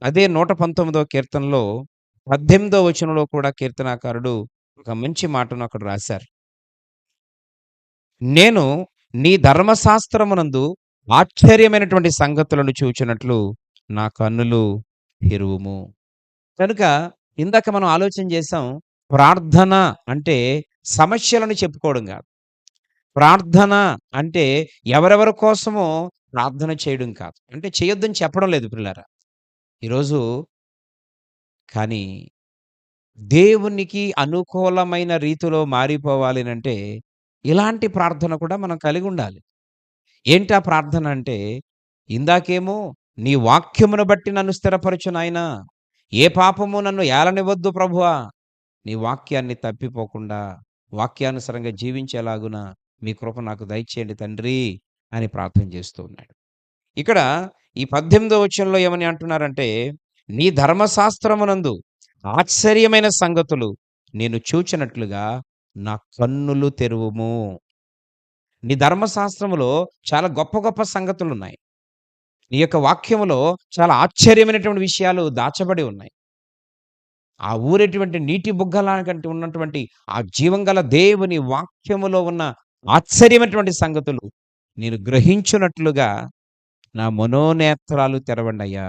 అదే 119వ కీర్తనలో 18వ వచనంలో కూడా కీర్తనాకారుడు ఒక మంచి మాటను అక్కడ రాశారు. నేను నీ ధర్మశాస్త్రమునందు ఆశ్చర్యమైనటువంటి సంగతులను చూచినట్లు నా కన్నులు తెరువుము. కనుక ఇందాక మనం ఆలోచన చేసాం. ప్రార్థన అంటే సమస్యలను చెప్పుకోవడం కాదు. ప్రార్థన అంటే ఎవరెవరి కోసమో ప్రార్థన చేయడం కాదు. అంటే చేయొద్దని చెప్పడం లేదు ప్రియులారా. ఈరోజు కానీ దేవునికి అనుకూలమైన రీతిలో మారిపోవాలనంటే ఇలాంటి ప్రార్థన కూడా మనం కలిగి ఉండాలి. ఏంటా ప్రార్థన అంటే, ఇందాకేమో నీ వాక్యమును బట్టి నన్ను స్థిరపరచు నాయనా. ఏ పాపము నన్ను ఏలనివ్వద్దు ప్రభువా. నీ వాక్యాన్ని తప్పిపోకుండా, వాక్యానుసారంగా జీవించేలాగున మీ కృప నాకు దయచేయండి తండ్రి అని ప్రార్థన చేస్తూ ఉన్నాడు. ఇక్కడ ఈ 18వ వచనంలో ఏమని అంటున్నారంటే, నీ ధర్మశాస్త్రమునందు ఆశ్చర్యమైన సంగతులు నేను చూచినట్లుగా నా కన్నులు తెరువుము. నీ ధర్మశాస్త్రములో చాలా గొప్ప గొప్ప సంగతులున్నాయి. నీ యొక్క వాక్యములో చాలా ఆశ్చర్యమైనటువంటి విషయాలు దాచబడి ఉన్నాయి. ఆ ఊరేటువంటి నీటి బుగ్గలాకంటే ఉన్నటువంటి ఆ జీవం గల దేవుని వాక్యములో ఉన్న ఆశ్చర్యమైనటువంటి సంగతులు నేను గ్రహించున్నట్లుగా నా మనోనేత్రాలు తెరవండయ్యా.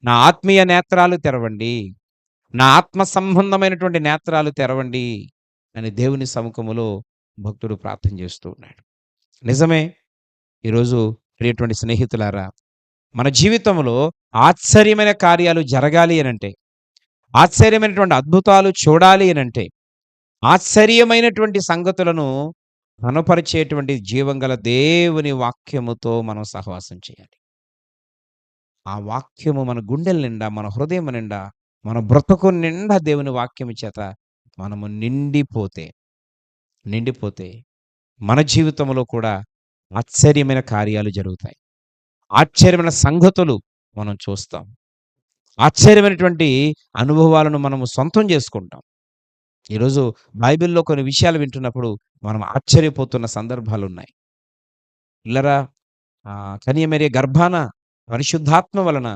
నా ఆత్మీయ నేత్రాలు తెరవండి. నా ఆత్మ సంబంధమైనటువంటి నేత్రాలు తెరవండి అని దేవుని సముఖములో భక్తుడు ప్రార్థన చేస్తూ ఉన్నాడు. నిజమే. ఈరోజు ప్రియటువంటి స్నేహితులారా, మన జీవితంలో ఆశ్చర్యమైన కార్యాలు జరగాలి అనంటే, ఆశ్చర్యమైనటువంటి అద్భుతాలు చూడాలి అనంటే, ఆశ్చర్యమైనటువంటి సంగతులను కనపరిచేటువంటి జీవం గల దేవుని వాక్యముతో మనం సహవాసం చేయాలి. ఆ వాక్యము మన గుండెల నిండా, మన హృదయం నిండా, మన బ్రతుకు నిండా దేవుని వాక్యము చేత మనము నిండిపోతే మన జీవితంలో కూడా ఆశ్చర్యమైన కార్యాలు జరుగుతాయి. ఆశ్చర్యమైన సంగతులు మనం చూస్తాం. ఆశ్చర్యమైనటువంటి అనుభవాలను మనము సొంతం చేసుకుంటాం. ఈరోజు బైబిల్‌లో కొన్ని విషయాలు వింటున్నప్పుడు మనం ఆశ్చర్యపోతున్న సందర్భాలున్నాయి. పిల్లరా, కన్యమరియే గర్భాన పరిశుద్ధాత్మ వలన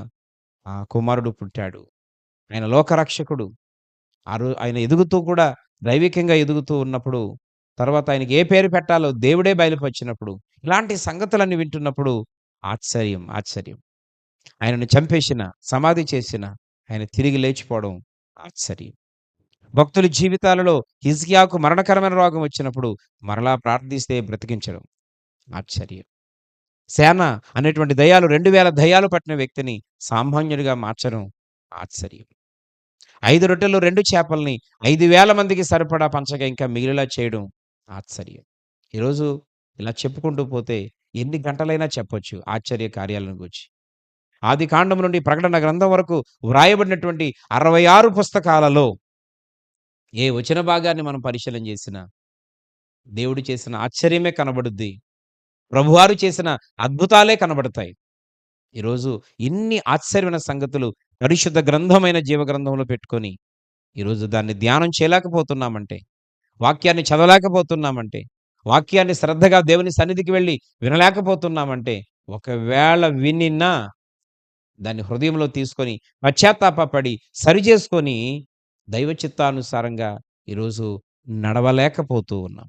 కుమారుడు పుట్టాడు. ఆయన లోకరక్షకుడు. ఆయన ఎదుగుతూ కూడా దైవికంగా ఎదుగుతూ ఉన్నప్పుడు, తర్వాత ఆయనకి ఏ పేరు పెట్టాలో దేవుడే బయలుపరిచినప్పుడు, ఇలాంటి సంగతులన్నీ వింటున్నప్పుడు ఆశ్చర్యం. ఆయనను చంపేసిన, సమాధి చేసిన, ఆయన తిరిగి లేచిపోవడం ఆశ్చర్యం. భక్తుల జీవితాలలో హిజ్కియాకు మరణకరమైన రోగం వచ్చినప్పుడు మరలా ప్రార్థిస్తే బ్రతికించడం ఆశ్చర్యం. సేన అనేటువంటి దయ్యాలు 2000 దయ్యాలు పట్టిన వ్యక్తిని సామాన్యుడిగా మార్చడం ఆశ్చర్యం. 5 రొట్టెలు 2 చేపల్ని 5,000 మందికి సరిపడా పంచగా ఇంకా మిగిలేలా చేయడం ఆశ్చర్యం. ఈరోజు ఇలా చెప్పుకుంటూ పోతే ఎన్ని గంటలైనా చెప్పొచ్చు ఆశ్చర్య కార్యాలను గూర్చి. ఆదికాండం నుండి ప్రకటన గ్రంథం వరకు వ్రాయబడినటువంటి 66 పుస్తకాలలో ఏ వచన భాగాన్ని మనం పరిశీలన చేసినా దేవుడు చేసిన ఆశ్చర్యమే కనబడుద్ది. ప్రభువారు చేసిన అద్భుతాలే కనబడతాయి. ఈరోజు ఇన్ని ఆశ్చర్యమైన సంగతులు పరిశుద్ధ గ్రంథమైన జీవ గ్రంథంలో పెట్టుకొని ఈరోజు దాన్ని ధ్యానం చేయలేకపోతున్నామంటే, వాక్యాన్ని చదవలేకపోతున్నామంటే, వాక్యాన్ని శ్రద్ధగా దేవుని సన్నిధికి వెళ్ళి వినలేకపోతున్నామంటే, ఒకవేళ వినినా దాన్ని హృదయంలో తీసుకొని పశ్చాత్తాపపడి సరిచేసుకొని దైవ చిత్తానుసారంగా ఈరోజు నడవలేకపోతూ ఉన్నాం.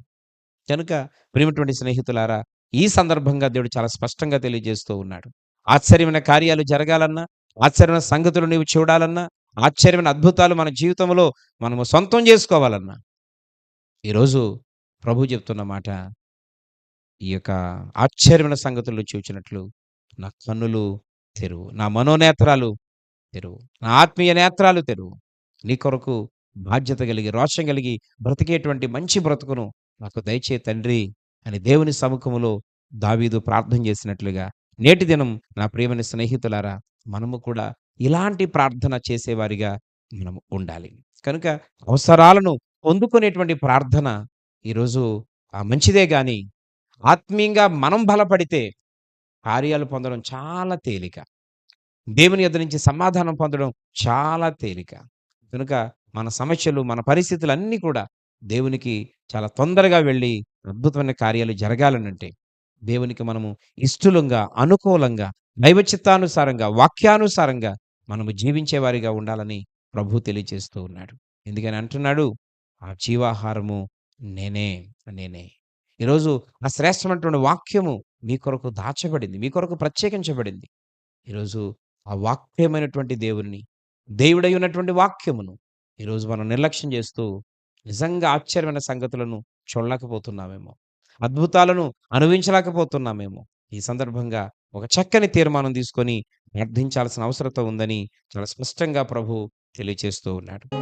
కనుక ప్రియమైనటువంటి స్నేహితులారా, ఈ సందర్భంగా దేవుడు చాలా స్పష్టంగా తెలియజేస్తూ ఉన్నాడు. ఆశ్చర్యమైన కార్యాలు జరగాలన్నా, ఆశ్చర్యమైన సంగతులు నీవు చూడాలన్నా, ఆశ్చర్యమైన అద్భుతాలు మన జీవితంలో మనము సొంతం చేసుకోవాలన్నా, ఈరోజు ప్రభువు చెప్తున్న మాట, ఈ యొక్క ఆశ్చర్యమైన సంగతులు చూచినట్లు నా కన్నులు తెరువు, నా మనోనేత్రాలు తెరువు, నా ఆత్మీయ నేత్రాలు తెరువు. నీ కొరకు బాధ్యత కలిగి, రోషం కలిగి బ్రతికేటువంటి మంచి బ్రతుకును నాకు దయచే తండ్రి అని దేవుని సముఖములో దావీదు ప్రార్థన చేసినట్లుగా నేటి దినం నా ప్రియమైన స్నేహితులారా, మనము కూడా ఇలాంటి ప్రార్థన చేసేవారిగా మనము ఉండాలి. కనుక అవసరాలను పొందుకునేటువంటి ప్రార్థన ఈరోజు మంచిదే గాని, ఆత్మీయంగా మనం బలపడితే కార్యాలు పొందడం చాలా తేలిక. దేవుని యొద్ద నుంచి సమాధానం పొందడం చాలా తేలిక. కనుక మన సమస్యలు, మన పరిస్థితులన్నీ కూడా దేవునికి చాలా తొందరగా వెళ్ళి అద్భుతమైన కార్యాలు జరగాలనంటే, దేవునికి మనము ఇష్టలుగా, అనుకూలంగా, దైవ చిత్తానుసారంగా, వాక్యానుసారంగా మనము జీవించే వారిగా ఉండాలని ప్రభువు తెలియజేస్తూ ఉన్నాడు. ఎందుకని అంటున్నాడు, ఆ జీవాహారము నేనే, నేనే. ఈరోజు ఆ శ్రేష్టమైనటువంటి వాక్యము మీ కొరకు దాచబడింది. మీ కొరకు ప్రత్యేకించబడింది. ఈరోజు ఆ వాక్యమైనటువంటి దేవుడిని, దేవుడై ఉన్నటువంటి వాక్యమును ఈరోజు మనం నిర్లక్ష్యం చేస్తూ నిజంగా ఆశ్చర్యమైన సంగతులను చూడలేకపోతున్నామేమో. అద్భుతాలను అనుభవించలేకపోతున్నామేమో. ఈ సందర్భంగా ఒక చక్కని తీర్మానం తీసుకొని ప్రార్థించాల్సిన అవసరత ఉందని చాలా స్పష్టంగా ప్రభువు తెలియచేస్తూ ఉన్నాడు.